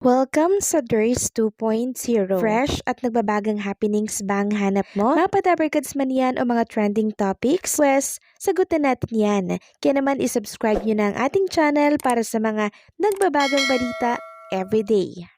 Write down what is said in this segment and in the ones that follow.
Welcome sa DRS 2.0. Fresh at nagbabagang happenings bang hanap mo? Mga padabarkads man yan o mga trending topics? Pwes, sagutin natin yan. Kaya naman isubscribe nyo na ang ating channel para sa mga nagbabagang balita everyday.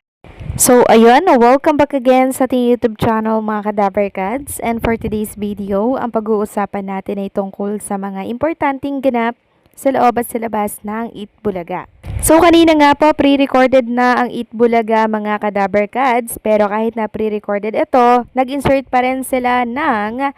So, ayun, welcome back again sa ating YouTube channel mga Kadabarkads. And for today's video, ang pag-uusapan natin ay tungkol sa mga importanteng ganap sa loob at sa labas ng Eat Bulaga. So, kanina nga po, pre-recorded na ang Eat Bulaga mga Kadabarkads. Pero kahit na pre-recorded ito, nag-insert pa rin sila ng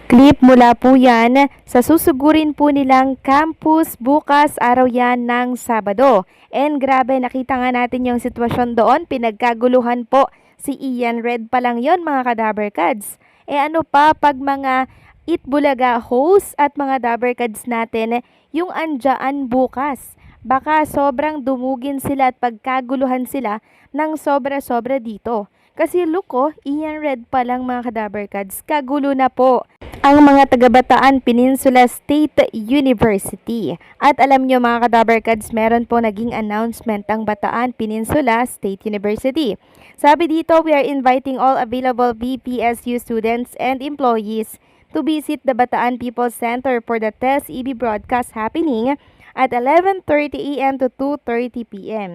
clip mula po yan sa susugurin po nilang campus bukas araw yan ng Sabado. And grabe, nakita nga natin yung sitwasyon doon, pinagkaguluhan po si Ian Red pa lang yon mga Kadabarkads. Ano pa pag mga Eat Bulaga hosts at mga Dabarkads natin yung andyaan bukas. Baka sobrang dumugin sila at pagkaguluhan sila ng sobra-sobra dito. Kasi look Ian Red pa lang mga Kadabarkads, kagulo na po ang mga taga-Bataan Peninsula State University. At alam nyo mga Kadabarkads, meron po naging announcement ang Bataan Peninsula State University. Sabi dito, we are inviting all available BPSU students and employees to visit the Bataan People's Center for the TES EB broadcast happening at 11:30 a.m. to 2:30 p.m.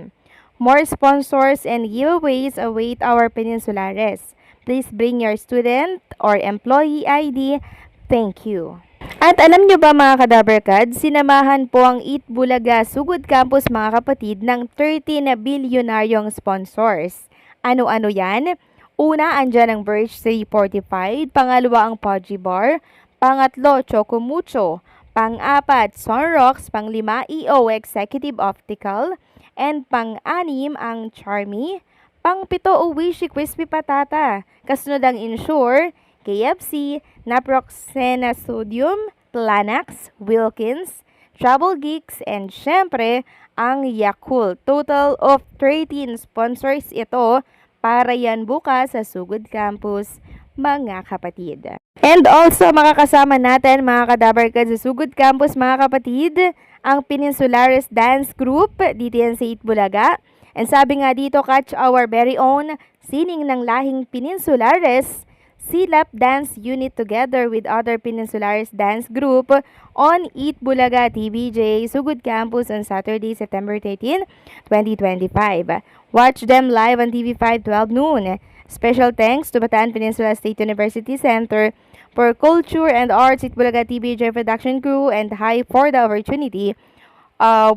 More sponsors and giveaways await our Peninsulares. Please bring your student or employee ID. Thank you. At alam nyo ba mga Kadabarkads, sinamahan po ang Eat Bulaga Sugod Campus mga kapatid ng 13 na bilyonaryong sponsors. Ano-ano yan? Una, andyan ang Birch 345. Pangalawa, ang Pudgy Bar. Pangatlo, Choco Mucho. Pang-apat, Sunrocks. Pang-lima, EO Executive Optical. And pang-anim, ang Charmy. Pang-pito, Uwishi Crispy Patata. Kasunod ang Ensure, KFC, Naproxena Sodium, Planax, Wilkins, Travel Geeks, and syempre, ang Yakult. Total of 13 sponsors ito para yan bukas sa Sugod Campus, mga kapatid. And also, makakasama natin mga Kadabarkads sa Sugod Campus, mga kapatid, ang Peninsulares Dance Group, dito yan sa Eat Bulaga. And sabi nga dito, catch our very own sining ng lahing Peninsulares Silap Dance Unit together with other Peninsulares Dance Group on Eat Bulaga TVJ Sugod Campus on Saturday, September 13, 2025. Watch them live on TV5 12 noon. Special thanks to Bataan Peninsula State University Center for Culture and Arts, Eat Bulaga TVJ production crew, and High for the opportunity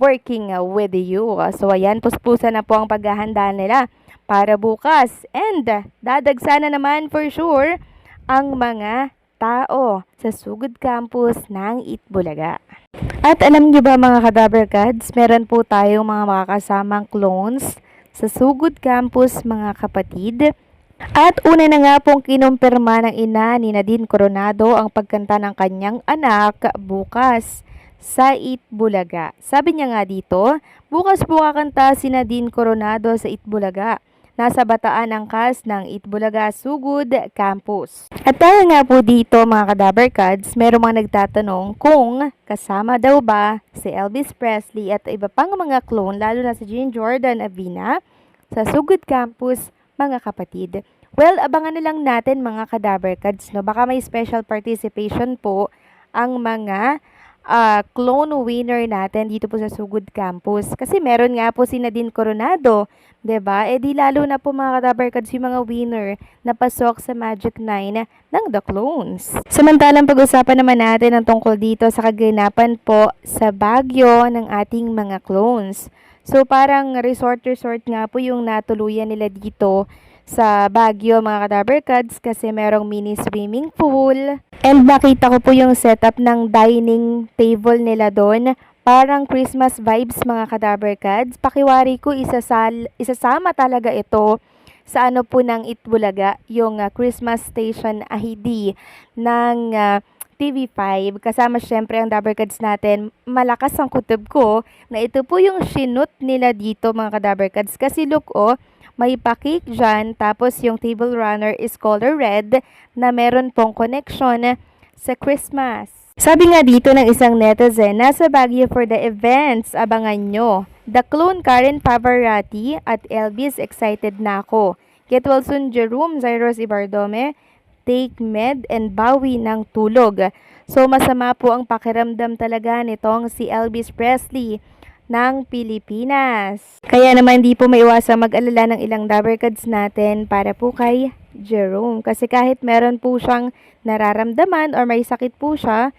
working with you. So ayan, puspusa na po ang paghahanda nila para bukas. And dadagsa na naman for sure ang mga tao sa Sugod Campus ng Eat Bulaga. At alam niyo ba mga Kadabarkads, meron po tayong mga makakasamang clones sa Sugod Campus mga kapatid. At una na nga pong kinumpirma ng ina ni Nadine Coronado ang pagkanta ng kanyang anak bukas sa Eat Bulaga. Sabi niya nga dito, bukas po kakanta si Nadine Coronado sa Eat Bulaga. Nasa Bataan ang cast ng Eat Bulaga Sugod Campus. At dahil nga po dito mga Kadabarkads, merong mga nagtatanong kung kasama daw ba si Elvis Presley at iba pang mga clone, lalo na si Jean Jordan Avina sa Sugod Campus mga kapatid. Well, abangan na lang natin mga Kadabarkads, no? Baka may special participation po ang mga clone winner natin dito po sa Sugod Campus. Kasi meron nga po si Nadine Coronado, 'di ba? Di lalo na po mga Kadabarkads yung mga winner na pasok sa Magic 9 ng The Clones. Samantalang pag-usapan naman natin ang tungkol dito sa kaganapan po sa Baguio ng ating mga clones. So parang resort nga po yung natuluyan nila dito sa Baguio mga Kadabarkads kasi merong mini swimming pool. And nakita ko po yung setup ng dining table nila doon. Parang Christmas vibes mga Kadabarkads. Pakiwari ko isasama talaga ito sa ano po ng Eat Bulaga, yung Christmas Station ID ng TV5. Kasama syempre ang Dabarkads natin. Malakas ang kutob ko na ito po yung sinut nila dito mga Kadabarkads. Kasi look may pa-cake dyan, tapos yung table runner is color red na meron pong connection sa Christmas. Sabi nga dito ng isang netizen, nasa Baguio for the events, abangan nyo. The clone Karen Pavarotti at Elvis excited na ako. Get well soon Jerome, Cyrus Ibardome, take med and bawi ng tulog. So masama po ang pakiramdam talaga nitong si Elvis Presley ng Pilipinas. Kaya naman di po maiwasang mag-alala ng ilang Dabbercads natin para po kay Jerome. Kasi kahit meron po siyang nararamdaman or may sakit po siya,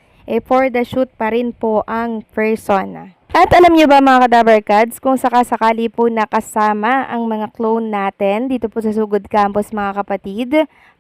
for the shoot pa rin po ang person. At alam niyo ba mga Dabbercads, kung sakasakali po nakasama ang mga clone natin dito po sa Sugod Campus mga kapatid,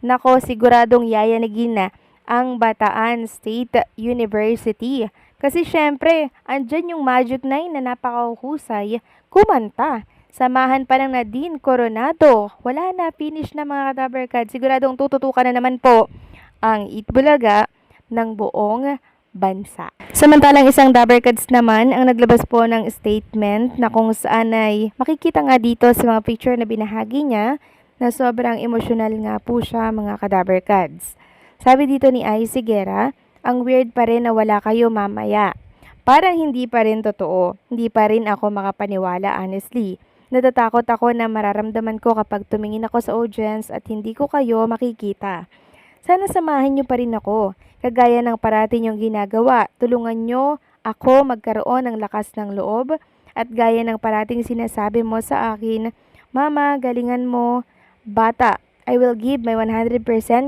nako siguradong yayanigin na ang Bataan State University. Kasi syempre, andyan yung Magic 9 na napakahusay kumanta. Samahan pa ng Nadine Coronado. Wala na, finish na mga Dabbercad. Siguradong tututukan na naman po ang Itbulaga ng buong bansa. Samantalang isang Dabbercads naman ang naglabas po ng statement na kung saan ay makikita nga dito sa mga picture na binahagi niya na sobrang emosyonal nga po siya mga Dabbercads. Sabi dito ni Ai Sigera, ang weird pa rin na wala kayo mamaya. Parang hindi pa rin totoo. Hindi pa rin ako makapaniwala honestly. Natatakot ako na mararamdaman ko kapag tumingin ako sa audience at hindi ko kayo makikita. Sana samahan niyo pa rin ako. Kagaya ng parati niyong ginagawa. Tulungan niyo ako magkaroon ng lakas ng loob at gaya ng parating sinasabi mo sa akin, Mama, galingan mo, bata. I will give my 100%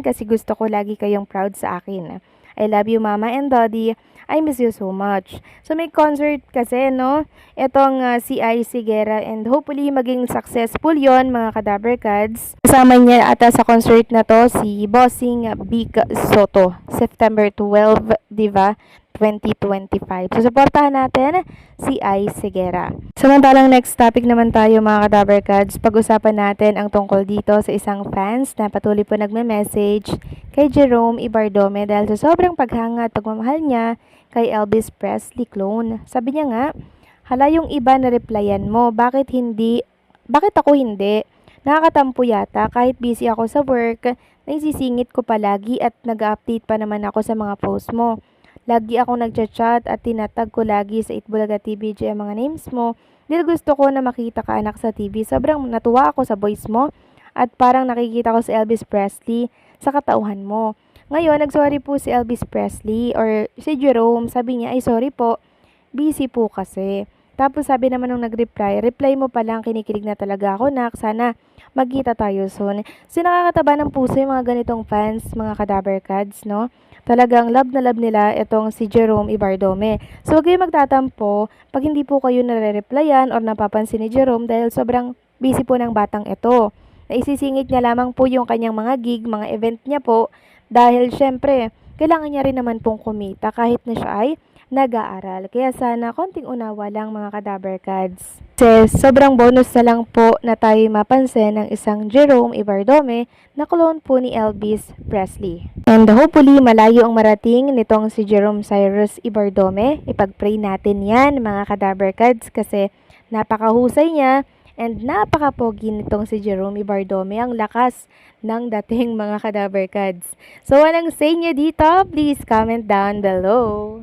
kasi gusto ko lagi kayong proud sa akin. I love you, Mama and Daddy. I miss you so much. So, may concert kasi, no? Itong si Ai Sigera and hopefully maging successful yon mga Dabbercads. Kasama niya ata sa concert na to si Bossing Big Soto. September 12, diba? 2025. So, supportahan natin si Ai Sigera. Samantalang next topic naman tayo mga Dabbercads. Pag-usapan natin ang tungkol dito sa isang fans na patuloy po nagme-message kay Jerome Ibardome dahil sa sobrang paghanga at pagmamahal niya kay Elvis Presley clone. Sabi niya nga, hala yung iba na replyan mo, bakit ako hindi? Nakakatampo yata kahit busy ako sa work, naisisingit ko palagi at nag-update pa naman ako sa mga post mo. Lagi akong nagchat-chat at tinatag ko lagi sa Itbulaga TVJ ang mga names mo dahil gusto ko na makita ka anak sa TV. Sobrang natuwa ako sa voice mo at parang nakikita ko si Elvis Presley sa katauhan mo. Ngayon, nagsorry po si Elvis Presley or si Jerome. Sabi niya, ay sorry po, busy po kasi. Tapos sabi naman nung reply mo pa lang, kinikilig na talaga ako nak, sana magkita tayo soon. So nakakataba ng puso yung mga ganitong fans, mga Dabbercads, no? Talagang love na love nila itong si Jerome Ibardome. So huwag kayong magtatampo pag hindi po kayo nare-replyan or napapansin ni Jerome dahil sobrang busy po ng batang ito. Naisisingit niya lamang po yung kanyang mga gig, mga event niya po dahil syempre kailangan niya rin naman pong kumita kahit na siya ay nag-aaral. Kaya sana konting unawa lang mga Dabbercads. Kasi sobrang bonus na lang po na tayo mapansin ng isang Jerome Ibardome na clone po ni Elvis Presley. And hopefully malayo ang marating nitong si Jerome Cyrus Ibardome. Ipag-pray natin yan mga Dabbercads kasi napakahusay niya and napakapogi nitong si Jerome Ibardome. Ang lakas ng dating mga Dabbercads. So anong say niyo dito? Please comment down below.